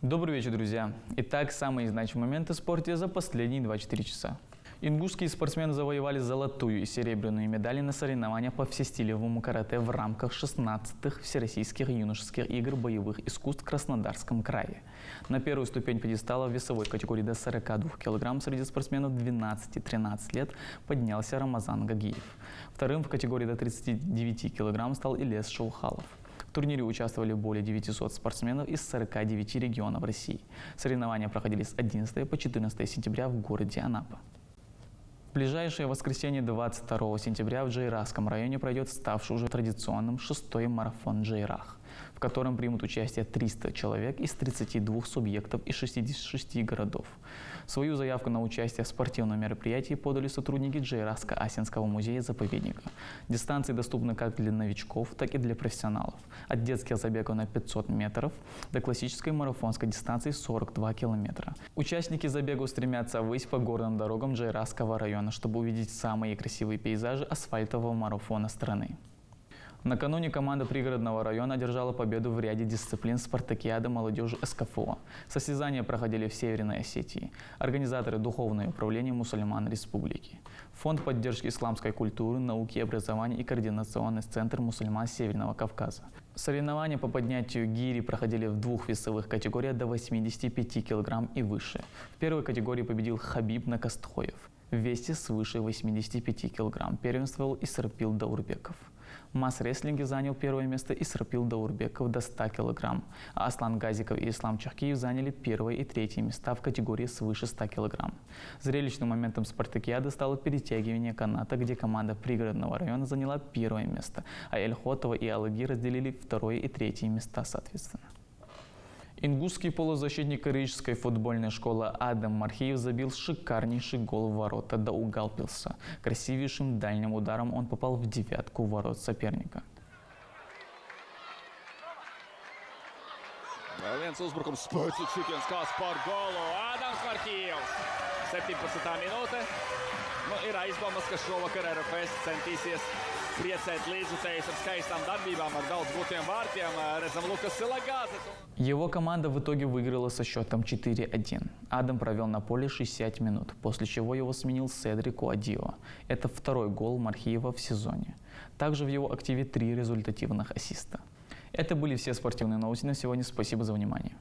Добрый вечер, друзья! Итак, самые значимые моменты в спорте за последние 24 часа. Ингушские спортсмены завоевали золотую и серебряную медали на соревнованиях по всестилевому карате в рамках 16-х Всероссийских юношеских игр боевых искусств в Краснодарском крае. На первую ступень пьедестала в весовой категории до 42 кг среди спортсменов 12-13 лет поднялся Рамазан Гагиев. Вторым в категории до 39 кг стал Илес Шаухалов. В турнире участвовали более 900 спортсменов из 49 регионов России. Соревнования проходили с 11 по 14 сентября в городе Анапа. В ближайшее воскресенье 22 сентября в Джейрахском районе пройдет ставший уже традиционным 6-й марафон Джейрах, в котором примут участие 300 человек из 32 субъектов из 66 городов. Свою заявку на участие в спортивном мероприятии подали сотрудники Джейрахско-Асинского музея-заповедника. Дистанции доступны как для новичков, так и для профессионалов. От детских забегов на 500 метров до классической марафонской дистанции 42 километра. Участники забегов стремятся ввысь по горным дорогам Джейрахского района, чтобы увидеть самые красивые пейзажи асфальтового марафона страны. Накануне команда пригородного района одержала победу в ряде дисциплин спартакиады молодежи СКФО. Состязания проходили в Северной Осетии. Организаторы – Духовное управление мусульман республики, Фонд поддержки исламской культуры, науки и образования и Координационный центр мусульман Северного Кавказа. Соревнования по поднятию гири проходили в двух весовых категориях до 85 кг и выше. В первой категории победил Хабиб Накастхоев. В весе свыше 85 кг первенствовал Исрапил Даурбеков. В масс-рестлинге занял первое место Исрапил Даурбеков до 100 кг, а Аслан Газиков и Ислам Чахкиев заняли первое и третье места в категории свыше 100 кг. Зрелищным моментом спартакиады стало перетягивание каната, где команда пригородного района заняла первое место, а Эльхотова и Алаги разделили второе и третье места соответственно. Ингушский полузащитник рижской футбольной школы Адам Мархиев забил шикарнейший гол в ворота Даугавпилса. Красивейшим дальним ударом он попал в девятку ворот соперника. Viens uzbrukums spēcīgs sitiens kā par golu. Ādams Markījevs. 17. minūte. Ir aizdomas, ka šovakar RFS centīsies priecēt līdzutējus ar skaistām darbībām, ar daudz gūtiem vārtiem. Redzam, Lukas Silagāzes. Его команда в итоге выиграла со счетом 4-1. Адам провел на поле 60 минут, после чего его сменил Седрик Уадио. Это второй гол Мархиева в сезоне. Также в его активе 3 результативных ассиста. Это были все спортивные новости на сегодня. Спасибо за внимание.